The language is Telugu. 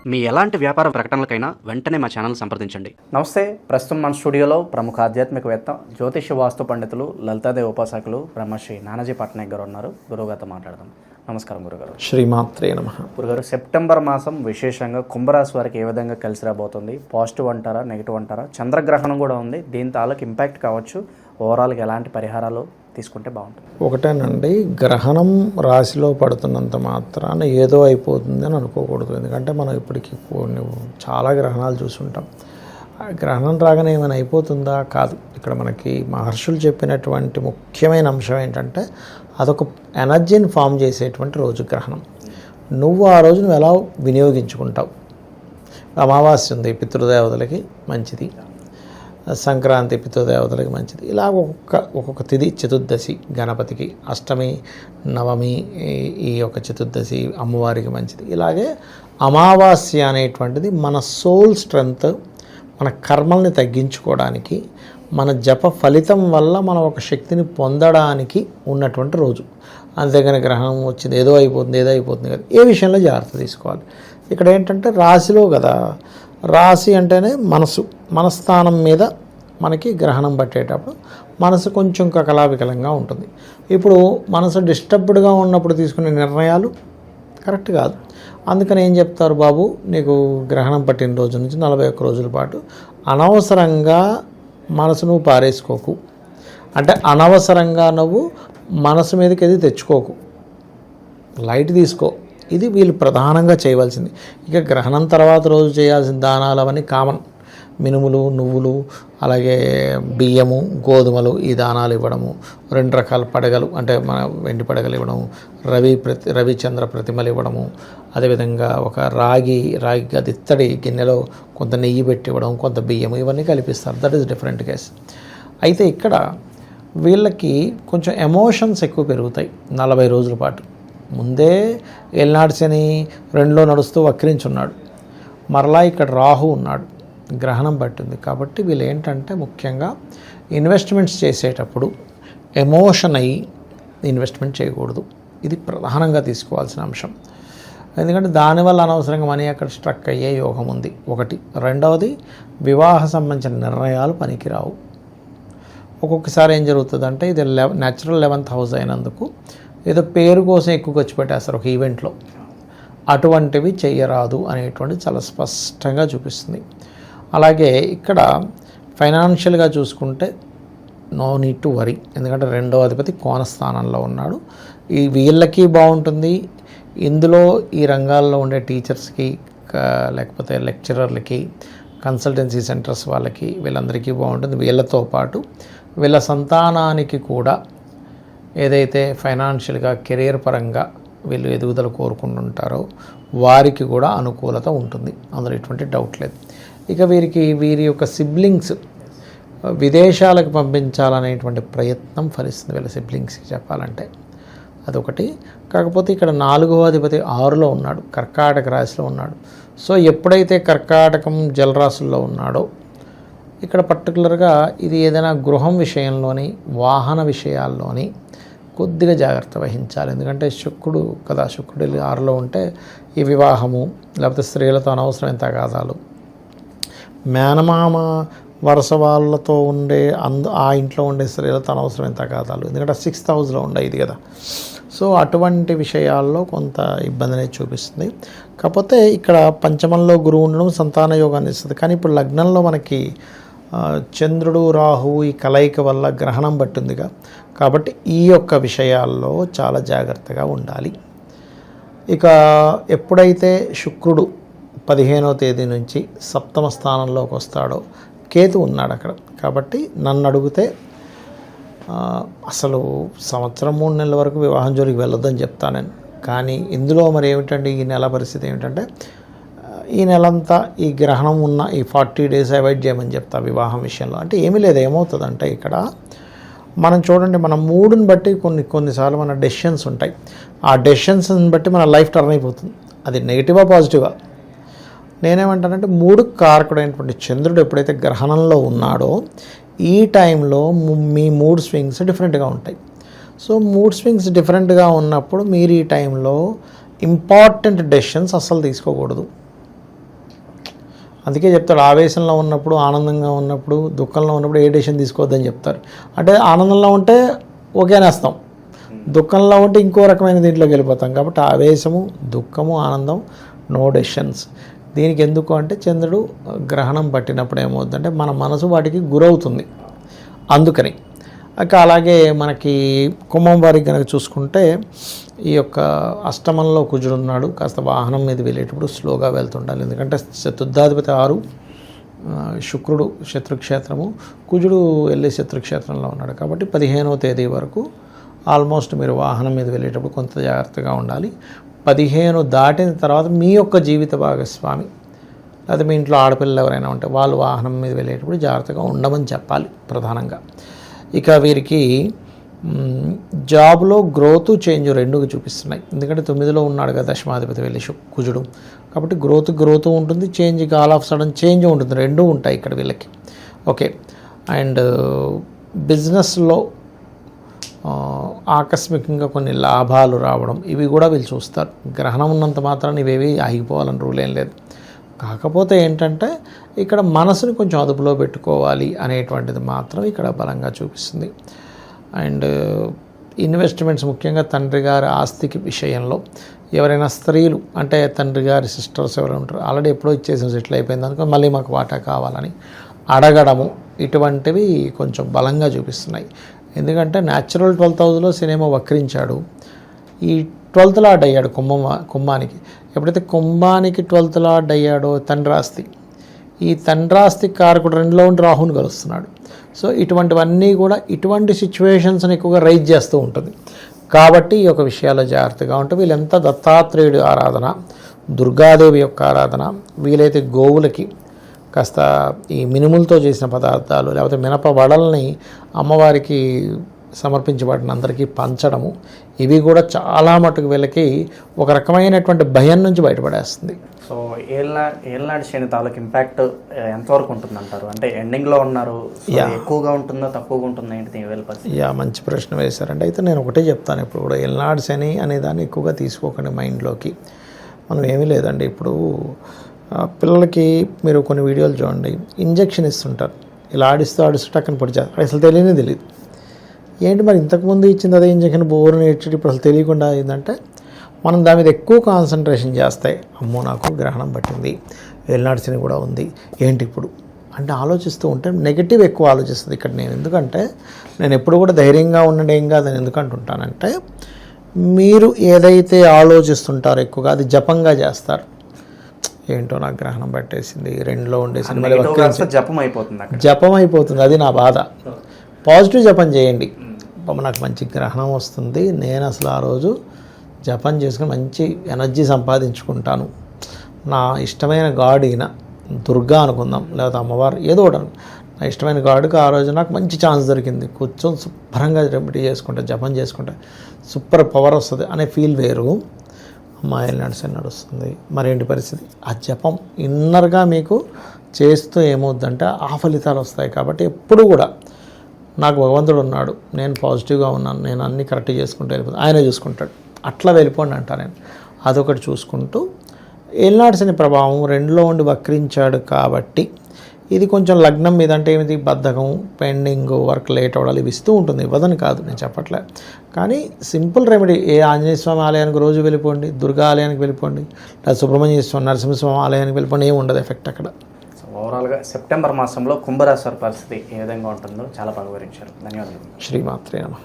మీ ఎలాంటి వ్యాపార ప్రకటనలకైనా వెంటనే మా ఛానల్ సంప్రదించండి. నమస్తే. ప్రస్తుతం మన స్టూడియోలో ప్రముఖ ఆధ్యాత్మికవేత్త, జ్యోతిష వాస్తు పండితులు, లలితాదేవి ఉపాసకులు బ్రహ్మశ్రీ నానాజీ పట్నాయక్ గారు ఉన్నారు. గురువుగారితో మాట్లాడదాం. నమస్కారం గురుగారు. శ్రీమాత్రే నమః. గురుగారు, సెప్టెంబర్ మాసం విశేషంగా కుంభరాశి వారికి ఏ విధంగా కలిసి రాబోతుంది? పాజిటివ్ అంటారా, నెగిటివ్ అంటారా? చంద్రగ్రహణం కూడా ఉంది, దీని తాలూకు ఇంపాక్ట్ కావచ్చు. ఓవరాల్గా ఎలాంటి పరిహారాలు తీసుకుంటే బాగుంటుంది? ఒకటేనండి, గ్రహణం రాశిలో పడుతున్నంత మాత్రాన ఏదో అయిపోతుంది అని అనుకోకూడదు. ఎందుకంటే మనం ఇప్పటికీ చాలా గ్రహణాలు చూసుంటాం. గ్రహణం రాగానే ఏమైనా అయిపోతుందా? కాదు. ఇక్కడ మనకి మహర్షులు చెప్పినటువంటి ముఖ్యమైన అంశం ఏంటంటే అదొక ఎనర్జీని ఫామ్ చేసేటువంటి రోజు గ్రహణం. నువ్వు ఆ రోజు నువ్వు ఎలా వినియోగించుకుంటావు. అమావాస్య ఉంది, పితృదేవతలకి మంచిది. సంక్రాంతి పితృదేవతలకి మంచిది. ఇలా ఒక్కొక్క తిథి, చతుర్దశి గణపతికి, అష్టమి నవమి ఈ యొక్క చతుర్దశి అమ్మవారికి మంచిది. ఇలాగే అమావాస్య అనేటువంటిది మన సోల్ స్ట్రెంగ్త్, మన కర్మల్ని తగ్గించుకోవడానికి, మన జప ఫలితం వల్ల మనం ఒక శక్తిని పొందడానికి ఉన్నటువంటి రోజు. అంతేగాని గ్రహణం వచ్చింది ఏదో అయిపోతుంది కదా, ఏ విషయంలో జాగ్రత్త తీసుకోవాలి. ఇక్కడ ఏంటంటే రాశిలో కదా, రాశి అంటేనే మనస్థానం మీద మనకి గ్రహణం పట్టేటప్పుడు మనసు కొంచెం కకలావికలంగా ఉంటుంది. ఇప్పుడు మనసు డిస్టర్బ్డ్గా ఉన్నప్పుడు తీసుకునే నిర్ణయాలు కరెక్ట్ కాదు. అందుకని ఏం చెప్తారు, బాబు నీకు గ్రహణం పట్టిన రోజు నుంచి 41 రోజుల పాటు అనవసరంగా మనసు నువ్వు పారేసుకోకు, అంటే అనవసరంగా నువ్వు మనసు మీదకి ఏది తెచ్చుకోకు, లైట్ తీసుకో. ఇది వీళ్ళు ప్రధానంగా చేయవలసింది. ఇక గ్రహణం తర్వాత రోజు చేయాల్సిన దానాలు అవన్నీ కామన్. మినుములు, నువ్వులు, అలాగే బియ్యము, గోధుమలు, ఈ దానాలు ఇవ్వడము. 2 రకాల పడగలు, అంటే మన వెండి పడగలు ఇవ్వడము, రవిచంద్ర ప్రతిమలు ఇవ్వడము. అదేవిధంగా ఒక రాగి ఇత్తడి గిన్నెలో కొంత నెయ్యి పెట్టి ఇవ్వడం, కొంత బియ్యము, ఇవన్నీ కల్పిస్తారు. That is different case. అయితే ఇక్కడ వీళ్ళకి కొంచెం ఎమోషన్స్ ఎక్కువ పెరుగుతాయి 40 రోజుల పాటు. ముందే ఏలినాడు శని 2లో నడుస్తూ వక్రించున్నాడు, మరలా ఇక్కడ రాహు ఉన్నాడు, గ్రహణం పట్టింది. కాబట్టి వీళ్ళు ఏంటంటే ముఖ్యంగా ఇన్వెస్ట్మెంట్స్ చేసేటప్పుడు ఎమోషన్ అయ్యి ఇన్వెస్ట్మెంట్ చేయకూడదు. ఇది ప్రధానంగా తీసుకోవాల్సిన అంశం. ఎందుకంటే దానివల్ల అనవసరంగా మనీ అక్కడ స్ట్రక్ అయ్యే యోగం ఉంది, ఒకటి. రెండవది, వివాహ సంబంధించిన నిర్ణయాలు పనికిరావు. ఒక్కొక్కసారి ఏం జరుగుతుందంటే ఇది న్యాచురల్ 11th హౌస్ అయినందుకు ఏదో పేరు కోసం ఎక్కువ ఖర్చు పెట్టేస్తారు ఒక ఈవెంట్లో. అటువంటివి చెయ్యరాదు అనేటువంటి చాలా స్పష్టంగా చూపిస్తుంది. అలాగే ఇక్కడ ఫైనాన్షియల్గా చూసుకుంటే నో నీడ్ టు వరీ, ఎందుకంటే 2వ అధిపతి కోణస్థానంలో ఉన్నాడు. ఈ వీళ్ళకి బాగుంటుంది. ఇందులో ఈ రంగాల్లో ఉండే టీచర్స్కి, లేకపోతే లెక్చరర్లకి, కన్సల్టెన్సీ సెంటర్స్ వాళ్ళకి, వీళ్ళందరికీ బాగుంటుంది. వీళ్ళతో పాటు వీళ్ళ సంతానానికి కూడా ఏదైతే ఫైనాన్షియల్గా, కెరీర్ పరంగా వీళ్ళు ఎదుగుదల కోరుకుంటుంటారో వారికి కూడా అనుకూలత ఉంటుంది, అందులో ఎటువంటి డౌట్ లేదు. ఇక వీరి యొక్క సిబ్లింగ్స్ విదేశాలకు పంపించాలనేటువంటి ప్రయత్నం ఫలిస్తుంది వీళ్ళ సిబ్లింగ్స్కి చెప్పాలంటే, అదొకటి. కాకపోతే ఇక్కడ 4వ అధిపతి 6లో ఉన్నాడు, కర్కాటక రాశిలో ఉన్నాడు. సో ఎప్పుడైతే కర్కాటకం జలరాశుల్లో ఉన్నాడో ఇక్కడ పర్టికులర్గా ఇది ఏదైనా గృహం విషయంలోని, వాహన విషయాల్లోని కొద్దిగా జాగ్రత్త వహించాలి. ఎందుకంటే శుక్రుడు 6లో ఉంటే ఈ వివాహము, లేకపోతే స్త్రీలతో అనవసరమైన తగాదాలు, మేనమామ వరుస వాళ్ళతో ఉండే ఆ ఇంట్లో ఉండే స్త్రీలతో అనవసరమైన తగాదాలు, ఎందుకంటే 6th హౌస్లో ఉండే ఇది కదా. సో అటువంటి విషయాల్లో కొంత ఇబ్బంది అనేది చూపిస్తుంది. కాకపోతే ఇక్కడ పంచమంలో గురువు ఉండడం సంతాన యోగాన్ని ఇస్తుంది. కానీ ఇప్పుడు లగ్నంలో మనకి చంద్రుడు, రాహు ఈ కలయిక వల్ల గ్రహణం పట్టిందిగా, కాబట్టి ఈ యొక్క విషయాల్లో చాలా జాగ్రత్తగా ఉండాలి. ఇక ఎప్పుడైతే శుక్రుడు 15వ తేదీ నుంచి 7వ స్థానంలోకి వస్తాడో, కేతు ఉన్నాడు అక్కడ. కాబట్టి నన్ను అడిగితే అసలు సంవత్సరం 3 నెలల వరకు వివాహం జోలికి వెళ్ళొద్దని చెప్తాను నేను. కానీ ఇందులో మరి ఏమిటంటే ఈ నెల పరిస్థితి ఏమిటంటే, ఈ నెలంతా ఈ గ్రహణం ఉన్న ఈ 40 డేస్ అవాయిడ్ చేయమని చెప్తా వివాహం విషయంలో. అంటే ఏమీ లేదు. ఏమవుతుందంటే ఇక్కడ మనం చూడండి, మన మూడుని బట్టి కొన్నిసార్లు మన డెసిషన్స్ ఉంటాయి. ఆ డెసిషన్స్ని బట్టి మన లైఫ్ టర్న్ అయిపోతుంది. అది నెగిటివా పాజిటివా? నేనేమంటానంటే 3 కారకుడైనటువంటి చంద్రుడు ఎప్పుడైతే గ్రహణంలో ఉన్నాడో ఈ టైంలో మీ మూడ్ స్వింగ్స్ డిఫరెంట్గా ఉంటాయి. సో మూడ్ స్వింగ్స్ డిఫరెంట్గా ఉన్నప్పుడు మీరు ఈ టైంలో ఇంపార్టెంట్ డెసిషన్స్ అస్సలు తీసుకోకూడదు. అందుకే చెప్తాడు, ఆవేశంలో ఉన్నప్పుడు, ఆనందంగా ఉన్నప్పుడు, దుఃఖంలో ఉన్నప్పుడు ఏ డెసిషన్ తీసుకోవద్దని చెప్తారు. అంటే ఆనందంలో ఉంటే ఓకేనేస్తాం, దుఃఖంలో ఉంటే ఇంకో రకమైన దీంట్లోకి వెళ్ళిపోతాం. కాబట్టి ఆవేశము, దుఃఖము, ఆనందం, నో డెసిషన్స్. దీనికి ఎందుకు అంటే చంద్రుడు గ్రహణం పట్టినప్పుడు ఏమవుతుందంటే మన మనసు వాటికి గురవుతుంది, అందుకని. అలాగే మనకి కుంభం వారికి కనుక చూసుకుంటే ఈ యొక్క అష్టమంలో కుజుడు ఉన్నాడు. కాస్త వాహనం మీద వెళ్ళేటప్పుడు స్లోగా వెళ్తుండాలి, ఎందుకంటే చతుర్థాధిపతి 6, శుక్రుడు శత్రుక్షేత్రము, కుజుడు వెళ్ళే శత్రుక్షేత్రంలో ఉన్నాడు. కాబట్టి 15వ తేదీ వరకు ఆల్మోస్ట్ మీరు వాహనం మీద వెళ్ళేటప్పుడు కొంత జాగ్రత్తగా ఉండాలి. 15 దాటిన తర్వాత మీ యొక్క జీవిత భాగస్వామి లేదా మీ ఇంట్లో ఆడపిల్లలు ఎవరైనా ఉంటే వాళ్ళు వాహనం మీద వెళ్ళేటప్పుడు జాగ్రత్తగా ఉండమని చెప్పాలి ప్రధానంగా. ఇక వీరికి జాబ్లో గ్రోత్, చేంజ్ రెండు చూపిస్తున్నాయి. ఎందుకంటే 9లో ఉన్నాడు కదా దశమాధిపతి వెళ్ళి కుజుడు. కాబట్టి గ్రోత్ ఉంటుంది, change all of sudden change ఉంటుంది, రెండూ ఉంటాయి ఇక్కడ వీళ్ళకి. ఓకే. అండ్ బిజినెస్లో ఆకస్మికంగా కొన్ని లాభాలు రావడం, ఇవి కూడా వీళ్ళు చూస్తారు. గ్రహణం ఉన్నంత మాత్రాన్ని ఇవేవి ఆగిపోవాలని రూల్ ఏం లేదు. కాకపోతే ఏంటంటే ఇక్కడ మనసుని కొంచెం అదుపులో పెట్టుకోవాలి అనేటువంటిది మాత్రం ఇక్కడ బలంగా చూపిస్తుంది. అండ్ ఇన్వెస్ట్మెంట్స్, ముఖ్యంగా తండ్రి గారి ఆస్తికి విషయంలో ఎవరైనా స్త్రీలు అంటే తండ్రి గారి సిస్టర్స్ ఎవరైనా ఉంటారు, ఆల్రెడీ ఎప్పుడో ఇచ్చేసిన సెటిల్ అయిపోయింది అనుకో, మళ్ళీ మాకు వాటా కావాలని అడగడము, ఇటువంటివి కొంచెం బలంగా చూపిస్తున్నాయి. ఎందుకంటే న్యాచురల్ 12th హౌస్లో సినిమా వక్రించాడు, ఈ 12th లార్డ్ అయ్యాడు కుంభానికి. ఎప్పుడైతే కుంభానికి 12th లార్డ్ అయ్యాడో తండ్రాస్తి, ఈ తండ్రాస్తి కారకుడు 2లో ఉండి రాహుని కలుస్తున్నాడు. సో ఇటువంటివన్నీ కూడా ఇటువంటి సిచ్యువేషన్స్ని ఎక్కువగా రైజ్ చేస్తూ ఉంటుంది. కాబట్టి ఈ యొక్క విషయాల్లో జాగ్రత్తగా ఉంటే వీళ్ళంతా దత్తాత్రేయుడి ఆరాధన, దుర్గాదేవి యొక్క ఆరాధన, వీలైతే గోవులకి కాస్త ఈ మినుములతో చేసిన పదార్థాలు లేకపోతే మినప వడల్ని అమ్మవారికి సమర్పించబడిన అందరికీ పంచడము, ఇవి కూడా చాలా మటుకు వీళ్ళకి ఒక రకమైనటువంటి భయం నుంచి బయటపడేస్తుంది. సో ఏళ్ళనాడు శని తాలూకు ఇంపాక్ట్ ఎంతవరకు ఉంటుందంటారు? అంటే ఎండింగ్లో ఉన్నారు, ఎక్కువగా ఉంటుందో తక్కువగా ఉంటుందో ఏంటి వీళ్ళ పరిస్థితి? మంచి ప్రశ్న వేశారంటే, అయితే నేను ఒకటే చెప్తాను, ఇప్పుడు కూడా ఏళ్ళనాడు శని అనే దాన్ని ఎక్కువగా తీసుకోకండి మైండ్లోకి. మనం ఏమీ లేదండి, ఇప్పుడు పిల్లలకి మీరు కొన్ని వీడియోలు చూడండి, ఇంజెక్షన్ ఇస్తుంటారు, ఇలా ఆడిస్తూ టక్కన పొడి చేస్తారు, అసలు తెలియదు. ఏంటి మరి ఇంతకుముందు ఇచ్చింది అదే ఇంజక్షన్, బోర్ నేర్చుడు, ఇప్పుడు అసలు తెలియకుండా అయిందంటే మనం దాని మీద ఎక్కువ కాన్సన్ట్రేషన్ చేస్తాయి. అమ్మో నాకు గ్రహణం పట్టింది, ఏళ్ళనాడు శని కూడా ఉంది, ఏంటి ఇప్పుడు అంటే ఆలోచిస్తూ ఉంటే నెగిటివ్ ఎక్కువ ఆలోచిస్తుంది ఇక్కడ. ఎందుకంటే నేను ఎప్పుడు కూడా ధైర్యంగా ఉండండి, ఏం కాదని ఎందుకు అంటుంటానంటే, మీరు ఏదైతే ఆలోచిస్తుంటారో ఎక్కువగా అది జపంగా చేస్తారు. ఏంటో నాకు గ్రహణం పట్టేసింది, 2లో ఉండేసింది, జపం అయిపోతుంది, అది నా బాధ. పాజిటివ్ జపం చేయండి, నాకు మంచి గ్రహణం వస్తుంది, నేను అసలు ఆ రోజు జపం చేసుకుని మంచి ఎనర్జీ సంపాదించుకుంటాను, నా ఇష్టమైన గాడ్ ఈయన దుర్గా అనుకుందాం, లేకపోతే అమ్మవారు ఏదో ఒకటి, నా ఇష్టమైన గాడ్కి ఆ రోజు నాకు మంచి ఛాన్స్ దొరికింది, కూర్చొని శుభ్రంగా రెమెడీ చేసుకుంటే, జపం చేసుకుంటే సూపర్ పవర్ వస్తుంది అనే ఫీల్ వేరు. అమ్మాయిలు నడుస్తుంది, మరేంటి పరిస్థితి? ఆ జపం ఇన్నర్గా మీకు చేస్తూ ఏమవుద్దంటే ఆ ఫలితాలు వస్తాయి. కాబట్టి ఎప్పుడు కూడా నాకు భగవంతుడు ఉన్నాడు, నేను పాజిటివ్గా ఉన్నాను, నేను అన్నీ కరెక్ట్ చేసుకుంటూ వెళ్ళిపోతాను, ఆయనే చూసుకుంటాడు, అట్లా వెళ్ళిపోండి అంటా నేను. అదొకటి చూసుకుంటూ, ఏళ్ళనాడు శని ప్రభావం 2లో ఉండి వక్రించాడు కాబట్టి ఇది కొంచెం లగ్నం మీద అంటే ఏమిటి, బద్ధకం, పెండింగ్, వర్క్ లేట్ అవ్వడాలు ఇవి ఇస్తూ ఉంటుంది, ఇవ్వదని కాదు నేను చెప్పట్లే. కానీ సింపుల్ రెమెడీ, ఏ ఆంజనేయ స్వామి ఆలయానికి రోజు వెళ్ళిపోండి, దుర్గా ఆలయానికి వెళ్ళిపోండి, లేదా సుబ్రహ్మణ్య స్వామి, నరసింహస్వామి ఆలయానికి వెళ్ళిపోండి, ఏమి ఉండదు ఎఫెక్ట్ అక్కడ. సో ఓవరాల్గా సెప్టెంబర్ మాసంలో కుంభరాశి వారి పరిస్థితి ఏ విధంగా ఉంటుందో చాలా బాగా వివరించారు. ధన్యవాదాలు. శ్రీమాత్రే నమః.